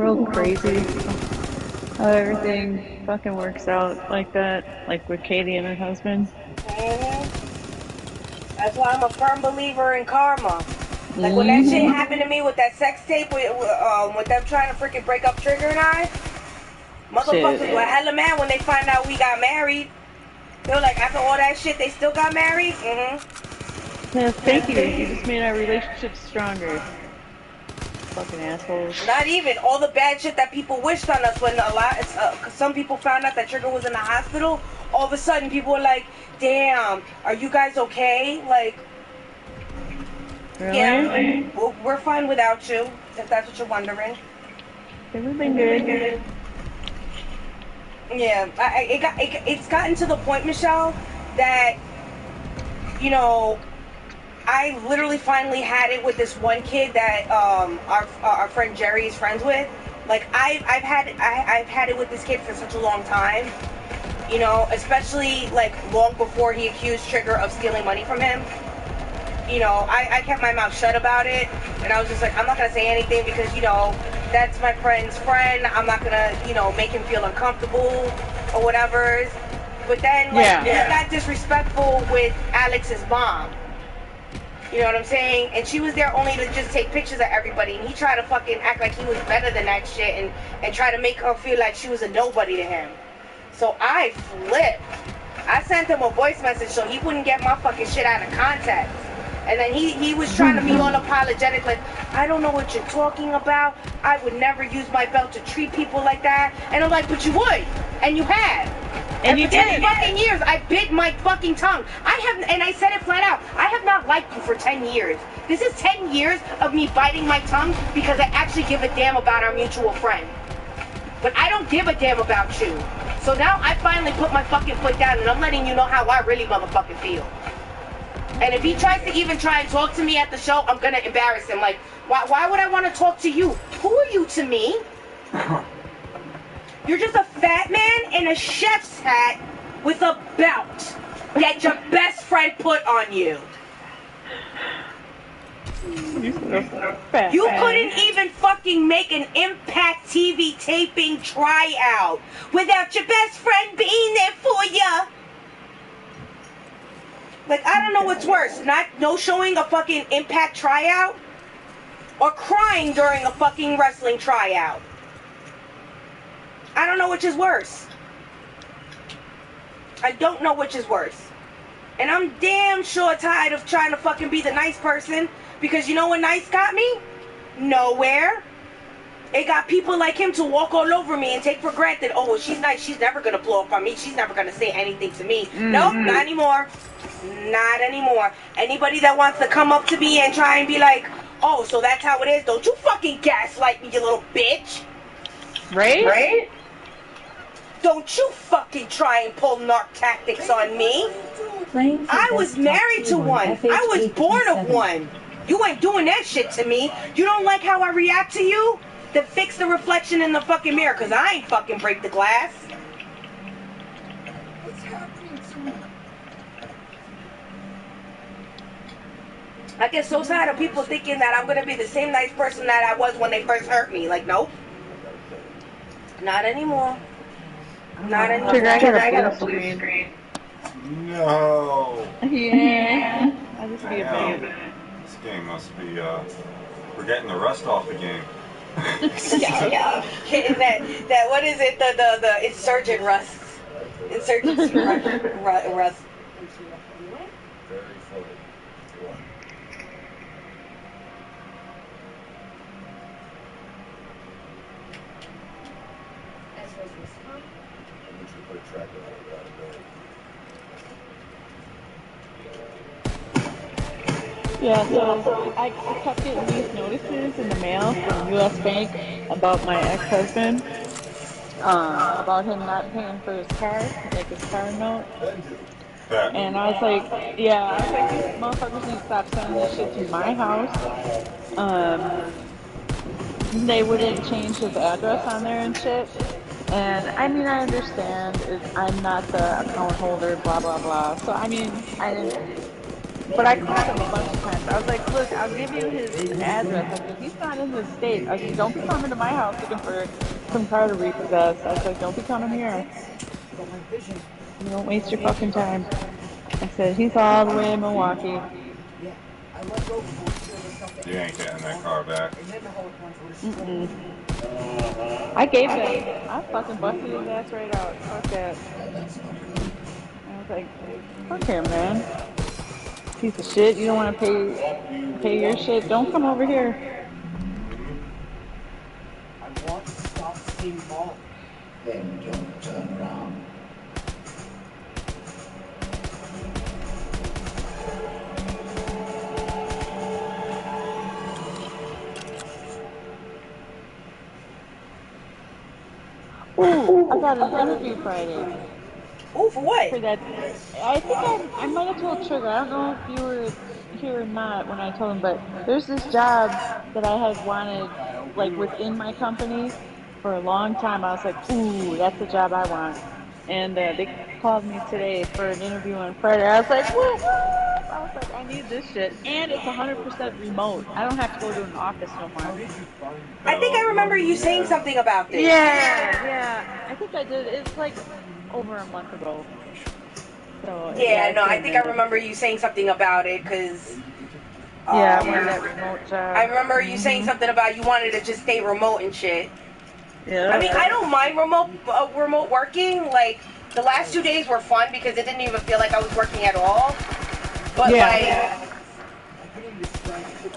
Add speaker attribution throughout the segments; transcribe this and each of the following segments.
Speaker 1: world crazy? How everything fucking works out like that, like with Katie and her husband.
Speaker 2: That's why I'm a firm believer in karma. Like when that shit happened to me with that sex tape with them trying to freaking break up Trigger and I, motherfuckers were hella mad when they find out we got married. They were like, after all that shit, they still got married?
Speaker 1: Yeah, thank you. You just made our relationship stronger. Fucking assholes.
Speaker 2: Not even all the bad shit that people wished on us when cause some people found out that Trigger was in the hospital. All of a sudden, people were like, "Damn, are you guys okay?" Like,
Speaker 1: really?
Speaker 2: Yeah, we're fine without you. If that's what you're wondering.
Speaker 1: Everything good.
Speaker 2: Yeah, it's gotten to the point, Michelle, that I literally finally had it with this one kid that our friend Jerry is friends with. Like I've had it with this kid for such a long time, especially like long before he accused Trigger of stealing money from him. I kept my mouth shut about it, and I was just like, I'm not gonna say anything because that's my friend's friend. I'm not gonna make him feel uncomfortable or whatever. But then he got disrespectful with Alex's mom. You know what I'm saying? And she was there only to just take pictures of everybody. And he tried to fucking act like he was better than that shit and try to make her feel like she was a nobody to him. So I flipped. I sent him a voice message so he wouldn't get my fucking shit out of context. And then he was trying to be all apologetic, like, I don't know what you're talking about. I would never use my belt to treat people like that. And I'm like, but you would. And you have. And you did. For 10 fucking years, I bit my fucking tongue. And I said it flat out, I have not liked you for 10 years. This is 10 years of me biting my tongue because I actually give a damn about our mutual friend. But I don't give a damn about you. So now I finally put my fucking foot down and I'm letting you know how I really motherfucking feel. And if he tries to even try and talk to me at the show, I'm gonna embarrass him. Like, why would I want to talk to you? Who are you to me? You're just a fat man in a chef's hat with a belt that your best friend put on you. You couldn't even fucking make an Impact TV taping tryout without your best friend being there for you. Like, I don't know what's worse, no showing a fucking Impact tryout or crying during a fucking wrestling tryout. I don't know which is worse. I don't know which is worse. And I'm damn sure tired of trying to fucking be the nice person because you know what nice got me? Nowhere. It got people like him to walk all over me and take for granted, oh, well, she's nice, she's never going to blow up on me, she's never going to say anything to me. Nope, not anymore. Not anymore. Anybody that wants to come up to me and try and be like, oh, so that's how it is, don't you fucking gaslight me, you little bitch.
Speaker 1: Right?
Speaker 2: Don't you fucking try and pull narc tactics on me. I was married to one. I was born of one. You ain't doing that shit to me. You don't like how I react to you? Then fix the reflection in the fucking mirror, because I ain't fucking break the glass.
Speaker 3: What's happening to me?
Speaker 2: I get so tired of people thinking that I'm going to be the same nice person that I was when they first hurt me. Like, nope. Not anymore. Not anymore.
Speaker 1: Trigger, I got a blue screen.
Speaker 4: No.
Speaker 1: Yeah. I'll just be a baby.
Speaker 4: This game must be, we're getting the rust off the game.
Speaker 2: Yeah. That what is it? The insurgent rust. Insurgency rust.
Speaker 4: Very funny.
Speaker 1: Yeah, so I kept getting these notices in the mail from U.S. Bank about my ex-husband, about him not paying for his car, like his car note. And I was like, these motherfuckers need to stop sending this shit to my house. They wouldn't change his address on there and shit. And I mean, I understand I'm not the account holder, blah, blah, blah. So I mean, I didn't But I called him a bunch of times. I was like, look, I'll give you his address. I said, he's not in this state. I said, don't be coming to my house looking for some car to repossess. I said, don't be coming here. You don't waste your fucking time. I said, he's all the way in Milwaukee.
Speaker 4: You ain't getting that car back.
Speaker 1: Mm-mm. I gave him, I fucking busted his ass right out. Fuck that. I was like, fuck him, man. Piece of shit. You don't want to pay your shit. Don't come over here.
Speaker 3: Then don't turn around.
Speaker 1: Ooh, I got an interview Friday
Speaker 2: Ooh, for what?
Speaker 1: for that. I think I might have told Trigger. I don't know if you were here or not when I told him, but there's this job that I had wanted, like within my company for a long time. I was like, ooh, that's the job I want. And they called me today for an interview on Friday. I was like, whoop, whoop. I was like, I need this shit. And it's 100% remote. I don't have to go to an office no more.
Speaker 2: I think I remember you saying something about this.
Speaker 1: Yeah. I think I did. It's like over a month ago. So
Speaker 2: Yeah, no,
Speaker 1: it's
Speaker 2: I
Speaker 1: been a
Speaker 2: think I
Speaker 1: minute.
Speaker 2: remember you saying something about it because
Speaker 1: Yeah, I wanted that remote job.
Speaker 2: I remember you saying something about you wanted to just stay remote and shit.
Speaker 1: Yeah.
Speaker 2: I mean, I don't mind remote working. Like the last 2 days were fun because it didn't even feel like I was working at all. But
Speaker 1: Yeah.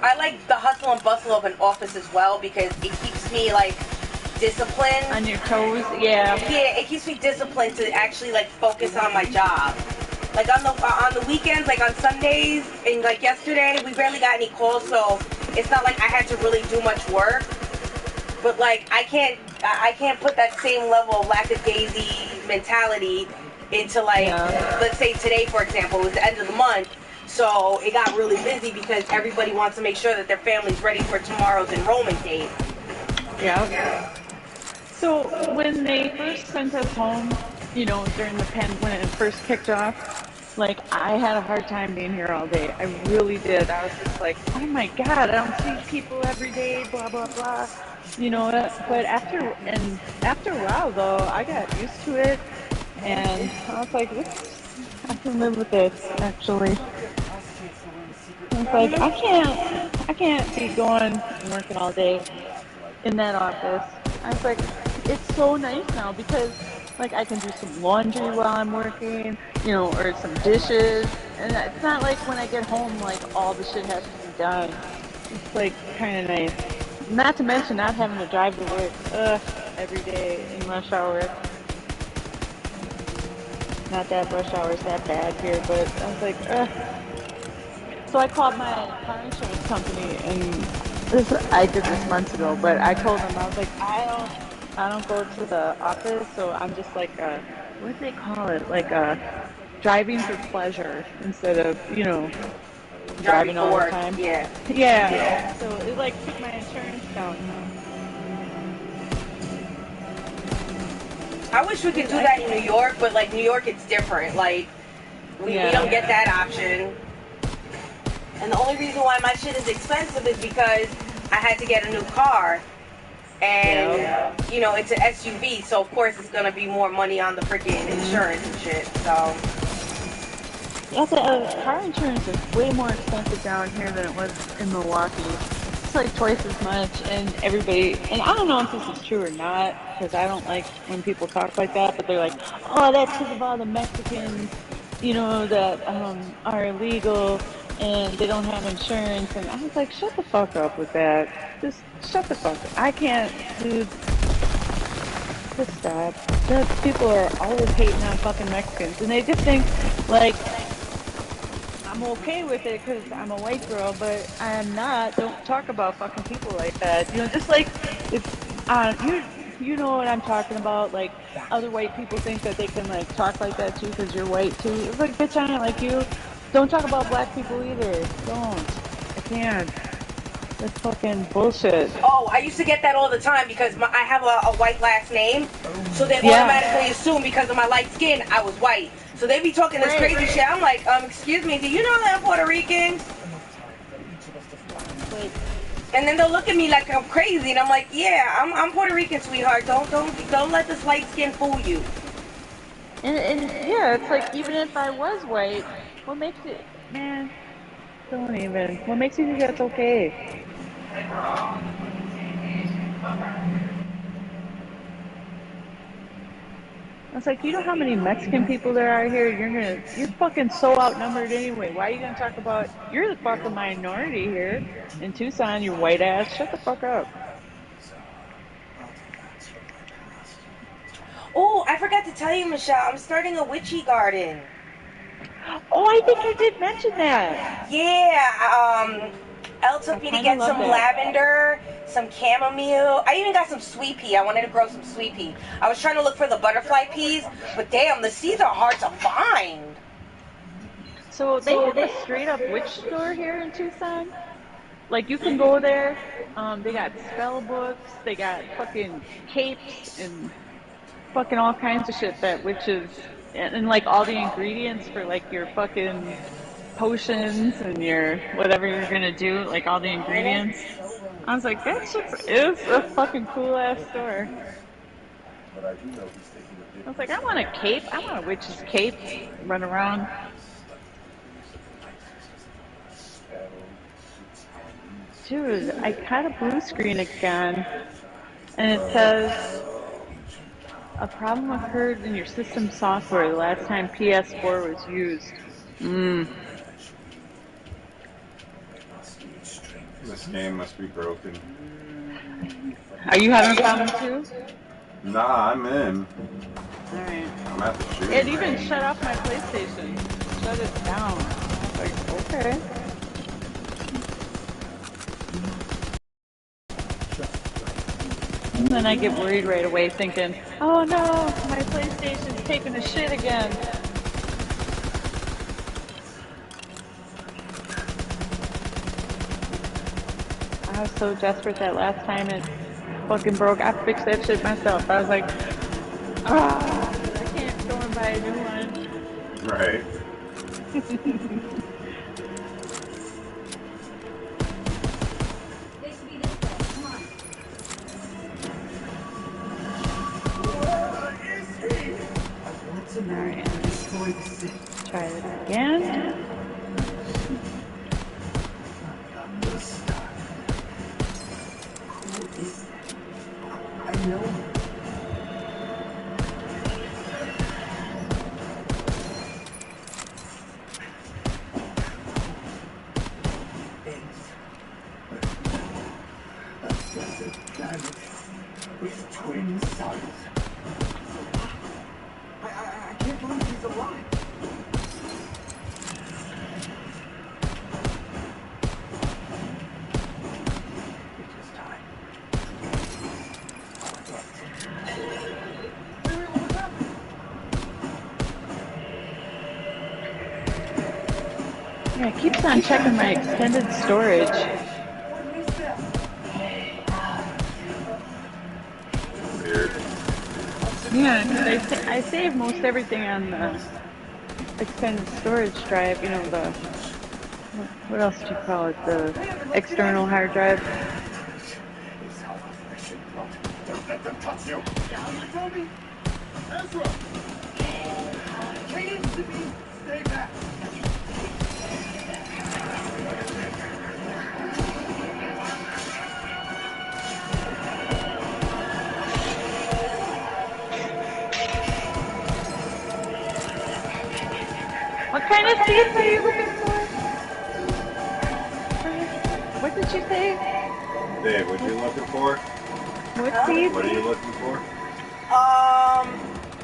Speaker 2: I like the hustle and bustle of an office as well because it keeps me like disciplined.
Speaker 1: On your toes. Yeah.
Speaker 2: Yeah, it keeps me disciplined to actually like focus on my job. Like on the weekends, like on Sundays, and like yesterday, we barely got any calls, so it's not like I had to really do much work. But like I can't put that same level of lackadaisy mentality into like let's say today, for example, it was the end of the month. So it got really busy because everybody wants to make sure that their family's ready for tomorrow's enrollment date.
Speaker 1: Yeah. So when they first sent us home, during the when it first kicked off, like I had a hard time being here all day. I really did. I was just like, oh my God, I don't see people every day, blah blah blah. But after a while though, I got used to it, and I was like, I can live with this actually. I was like, I can't be going and working all day in that office. I was like, it's so nice now because like I can do some laundry while I'm working, or some dishes. And it's not like when I get home, like all the shit has to be done. It's like kind of nice. Not to mention not having to drive to work every day in rush hour. Not that rush hour is that bad here, but I was like, So I called my car insurance company, and I did this months ago, but I told them I was like, I don't go to the office, so I'm just like what do they call it? Like driving for pleasure instead of
Speaker 2: Driving
Speaker 1: driving
Speaker 2: for
Speaker 1: all the
Speaker 2: work,
Speaker 1: time.
Speaker 2: yeah.
Speaker 1: Yeah. So it like took my insurance down.
Speaker 2: I wish we could do that in New York, but like New York, it's different. Like we don't get that option. And the only reason why my shit is expensive is because I had to get a new car. And, it's an SUV, so of course it's going to be more money on the freaking insurance and shit, so.
Speaker 1: Yeah, car insurance is way more expensive down here than it was in Milwaukee. It's like twice as much, and and I don't know if this is true or not, because I don't like when people talk like that, but they're like, oh, that's because of all the Mexicans, that are illegal and they don't have insurance. And I was like, shut the fuck up with that. Just shut the fuck up. I can't, dude. Just stop. People are always hating on fucking Mexicans, and they just think, like, I'm okay with it because I'm a white girl, but I'm not. Don't talk about fucking people like that. Just like if you know what I'm talking about. Like other white people think that they can like talk like that too because you're white too. It's like, bitch, I ain't like you. Don't talk about black people either. Don't. I can't. That's fucking bullshit.
Speaker 2: Oh, I used to get that all the time because I have a white last name, so they
Speaker 1: Yeah.
Speaker 2: automatically assume because of my light skin, I was white. So So they be talking this crazy shit. I'm like, excuse me, do you know that I'm Puerto Rican?
Speaker 1: Like,
Speaker 2: And then they'll look at me like I'm crazy, and I'm like, yeah, I'm Puerto Rican, sweetheart. Don't let this light skin fool you.
Speaker 1: and yeah, it's like even if I was white, what makes it, man? Don't even. What makes you think that's okay? It's like, you know how many Mexican people there are here? You're fucking so outnumbered anyway. Why are you gonna talk about, you're the fucking minority here in Tucson, you white ass. Shut the fuck up.
Speaker 2: Oh, I forgot to tell you, Michelle, I'm starting a witchy garden.
Speaker 1: Oh, I think you did mention that.
Speaker 2: Yeah, Elle
Speaker 1: I
Speaker 2: took me to
Speaker 1: kind of
Speaker 2: get
Speaker 1: love
Speaker 2: some
Speaker 1: that.
Speaker 2: lavender, some chamomile. I even got some sweet pea. I wanted to grow some sweet pea. I was trying to look for the butterfly peas, but damn, the seeds are hard to find.
Speaker 1: So they have a straight up witch store here in Tucson. Like you can go there. They got spell books. They got fucking capes and fucking all kinds of shit that witches and like all the ingredients for like your fucking potions and your whatever you're gonna do, like all the ingredients. I was like, that shit is a fucking cool ass store. I was like, I want a cape. I want a witch's cape. Run around. Dude, I caught a blue screen again, and it says a problem occurred in your system software the last time PS4 was used. Mm.
Speaker 4: This game must be broken.
Speaker 1: Are you having a problem too?
Speaker 4: Nah, I'm in.
Speaker 1: Alright.
Speaker 4: I'm at the
Speaker 1: It
Speaker 4: shooting
Speaker 1: even
Speaker 4: range.
Speaker 1: shut off my PlayStation. Shut it down. I was like, okay. And then I get worried right away thinking, oh no, my PlayStation's taking a shit again. I was so desperate that last time it fucking broke. I fixed that shit myself. I was like, ah, I can't go and buy a new one.
Speaker 4: Right.
Speaker 1: Alright, try it again.
Speaker 3: With twin sons. I can't believe he's alive. It is time. Wait, what's happening?
Speaker 1: Yeah, it keeps on checking my extended storage.
Speaker 3: What is that?
Speaker 4: Weird.
Speaker 1: Yeah, because I save most everything on the extended storage drive, you know, the, what else do you call it? The external hard drive.
Speaker 3: It's how I should not. Don't let them touch you. You tell me? Ezra! Change to me. Stay back.
Speaker 1: What kind of seeds are you looking for? What did you say?
Speaker 4: Dave, what you looking for?
Speaker 1: What
Speaker 2: Huh?
Speaker 1: seeds?
Speaker 4: What are you looking for?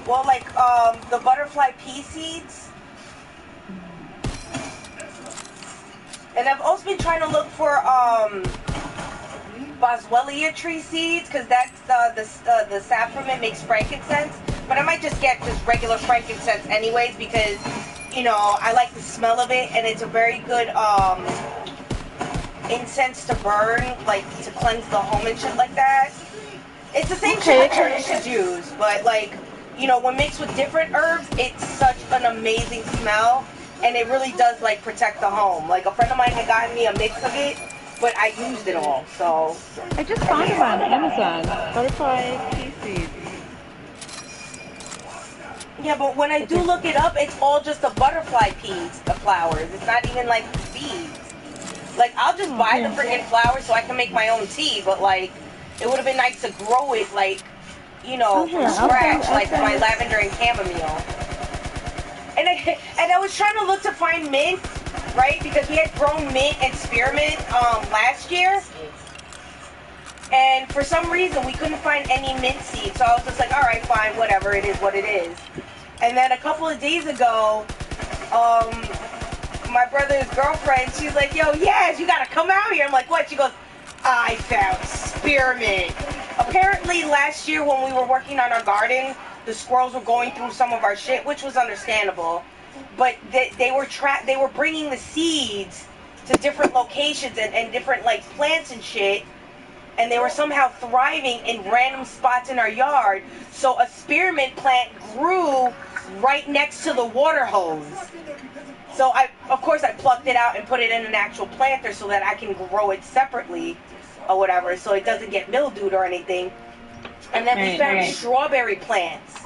Speaker 2: Well, like, the butterfly pea seeds. And I've also been trying to look for, boswellia tree seeds, because that's the sap from it makes frankincense. But I might just get just regular frankincense anyways, because, you know, I like the smell of it, and it's a very good, incense to burn, like, to cleanse the home and shit like that. It's the same shit
Speaker 1: Okay.
Speaker 2: that churches use, but, like, you know, when mixed with different herbs, it's such an amazing smell, and it really does like protect the home. Like a friend of mine had gotten me a mix of it, but I used it all. So
Speaker 1: I just found them on Amazon. Butterfly pea seeds.
Speaker 2: yeah, but when I
Speaker 1: But
Speaker 2: do
Speaker 1: they're
Speaker 2: look it up, it's all just the butterfly peas, the flowers. It's not even like the seeds. Like I'll just
Speaker 1: oh
Speaker 2: buy the
Speaker 1: here.
Speaker 2: freaking flowers so I can make my own tea, but like it would have been nice to grow it like, you know,
Speaker 1: Oh
Speaker 2: from
Speaker 1: here. I'll send.
Speaker 2: scratch,
Speaker 1: I'll
Speaker 2: like my
Speaker 1: send.
Speaker 2: lavender and chamomile. And I was trying to look to find mint, right? Because we had grown mint and spearmint last year, and for some reason we couldn't find any mint seeds. So I was just like, all right, fine, whatever, it is what it is. And then a couple of days ago, my brother's girlfriend, she's like, yo, yes, you gotta come out here. I'm like, what? She goes, I found spearmint. Apparently last year when we were working on our garden, the squirrels were going through some of our shit, which was understandable. But they were bringing the seeds to different locations and different like plants and shit, and they were somehow thriving in random spots in our yard. So a spearmint plant grew right next to the water hose. So of course I plucked it out and put it in an actual planter so that I can grow it separately or whatever, so it doesn't get mildewed or anything. And then we found strawberry plants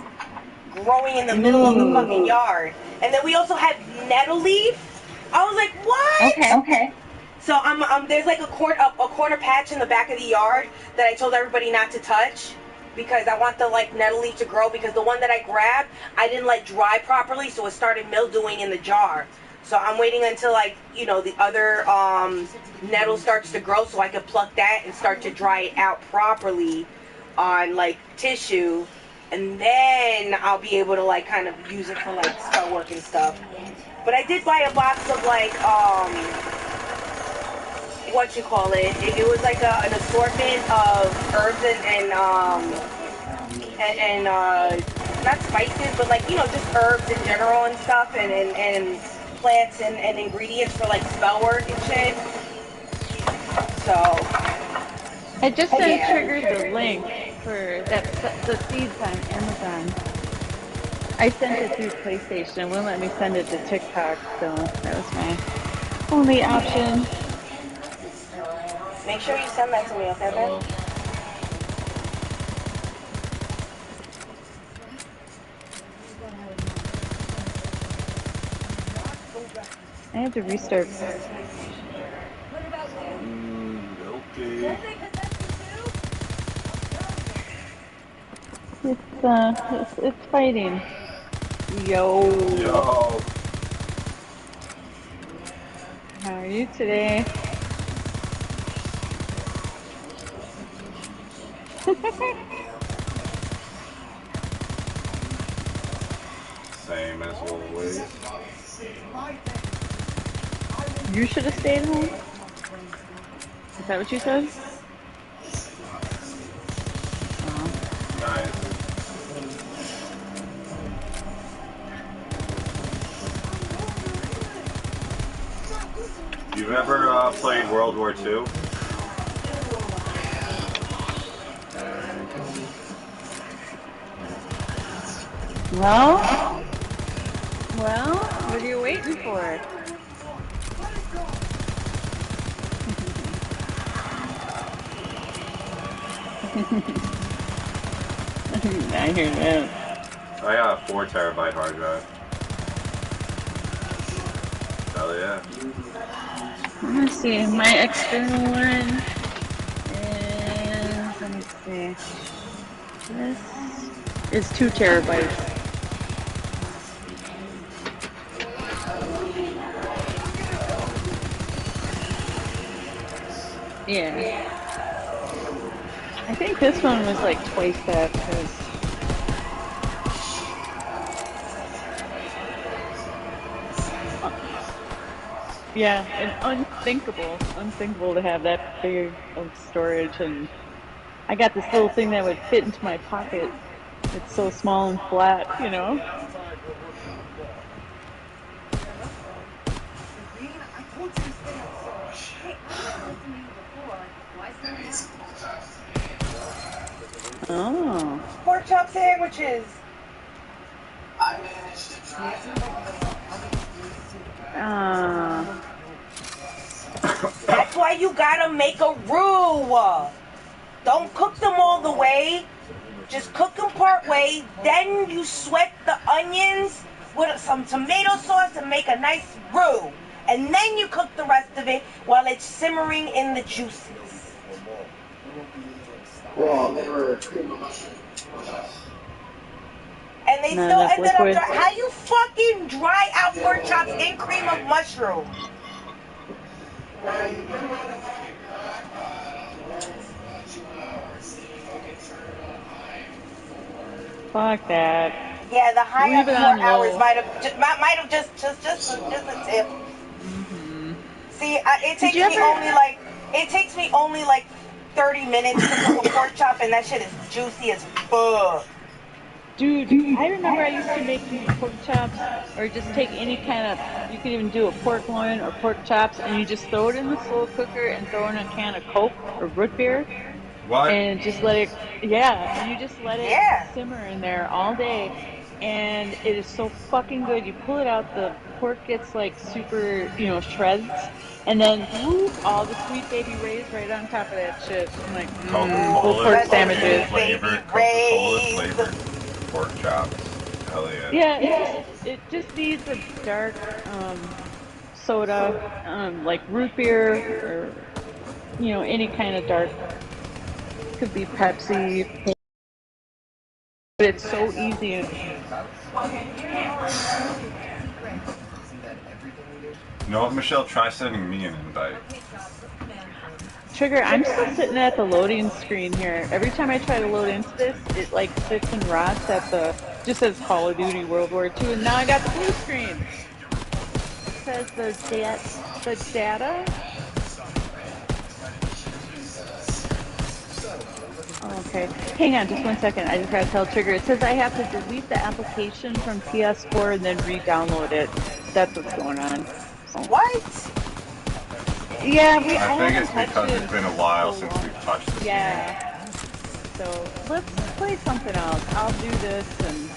Speaker 2: growing in the middle of the fucking yard. And then we also had nettle leaf. I was like, what?
Speaker 1: Okay.
Speaker 2: So there's like a corner patch in the back of the yard that I told everybody not to touch because I want the like nettle leaf to grow, because the one that I grabbed I didn't let dry properly, so it started mildewing in the jar. So I'm waiting until like, you know, the other nettle starts to grow so I can pluck that and start to dry it out properly on like tissue, and then I'll be able to like kind of use it for like spell work and stuff. But I did buy a box of like what you call it? It was like an assortment of herbs and not spices, but like, you know, just herbs in general and stuff, and plants and ingredients for like spell work and shit. So
Speaker 1: I just sent
Speaker 2: yeah.
Speaker 1: triggered the link for the seeds on Amazon. I sent it through PlayStation. It wouldn't let me send it to TikTok, so that was my only option.
Speaker 2: Make sure you send that to me, okay, man?
Speaker 1: I had to restart.
Speaker 4: Okay.
Speaker 1: It's fighting. Yo.
Speaker 4: Yo.
Speaker 1: How are you today?
Speaker 4: Same as always.
Speaker 1: You should have stayed home. Is that what you said? Oh.
Speaker 4: Nice. You've ever played World War II?
Speaker 1: Well, what are you waiting for? I hear that.
Speaker 4: I got a 4 terabyte hard drive. Hell yeah.
Speaker 1: Let me see. My external one is, let me see. This is 2 terabytes. Yeah. I think this one was like twice that because yeah, and unthinkable to have that big of storage. And I got this little thing that would fit into my pocket. It's so small and flat, you know. Oh.
Speaker 2: Pork chop sandwiches.
Speaker 1: Uh,
Speaker 2: That's why you gotta make a roux. Don't cook them all the way. Just cook them part way. Then you sweat the onions with some tomato sauce and make a nice roux. And then you cook the rest of it while it's simmering in the juices. And they
Speaker 1: Not
Speaker 2: still
Speaker 1: enough
Speaker 2: ended up
Speaker 1: liquid.
Speaker 2: how you fucking dry out pork chops in cream of mushroom?
Speaker 1: Fuck that.
Speaker 2: Yeah, the high
Speaker 1: Leave
Speaker 2: up
Speaker 1: it
Speaker 2: 4
Speaker 1: on
Speaker 2: hours
Speaker 1: low.
Speaker 2: might have just a tip.
Speaker 1: Mm-hmm.
Speaker 2: See, it
Speaker 1: Did
Speaker 2: takes
Speaker 1: you ever?
Speaker 2: me only like 30 minutes to cook a pork chop, and that shit is juicy as fuck.
Speaker 1: Dude, I remember I used to make these pork chops, or just take any kind of, you can even do a pork loin or pork chops, and you just throw it in the slow cooker and throw in a can of Coke or root beer,
Speaker 4: What?
Speaker 1: and just let it, yeah, and you just let it
Speaker 2: Yeah.
Speaker 1: simmer in there all day, and it is so fucking good. You pull it out, the pork gets like super, shreds, and then whoop, all the sweet baby rays right on top of that shit. I'm like, full
Speaker 2: Ooh,
Speaker 4: Coca-Cola
Speaker 1: pork
Speaker 2: the
Speaker 4: fucking
Speaker 1: sandwiches.
Speaker 2: sweet baby
Speaker 4: flavored, Coca-Cola
Speaker 2: rays.
Speaker 4: flavored pork chops. Hell yeah.
Speaker 1: Yeah, it just needs a dark soda, like root beer or any kind of dark. Could be Pepsi, but it's so easy.
Speaker 4: You know what, Michelle? Try sending me an invite.
Speaker 1: Trigger, I'm still sitting at the loading screen here. Every time I try to load into this, it like sits and rots at the just says Call of Duty World War II, and now I got the blue screen. It says the data. Oh, okay. Hang on just one second. I just gotta tell Trigger. It says I have to delete the application from PS4 and then re-download it. That's what's going on. So
Speaker 2: What?
Speaker 1: yeah,
Speaker 4: I
Speaker 1: I
Speaker 4: think
Speaker 1: haven't
Speaker 4: it's
Speaker 1: touched
Speaker 4: because
Speaker 1: it
Speaker 4: it's
Speaker 1: in
Speaker 4: been a while
Speaker 1: so
Speaker 4: since
Speaker 1: long.
Speaker 4: we've touched this
Speaker 1: Yeah.
Speaker 4: game.
Speaker 1: So let's play something else. I'll do this and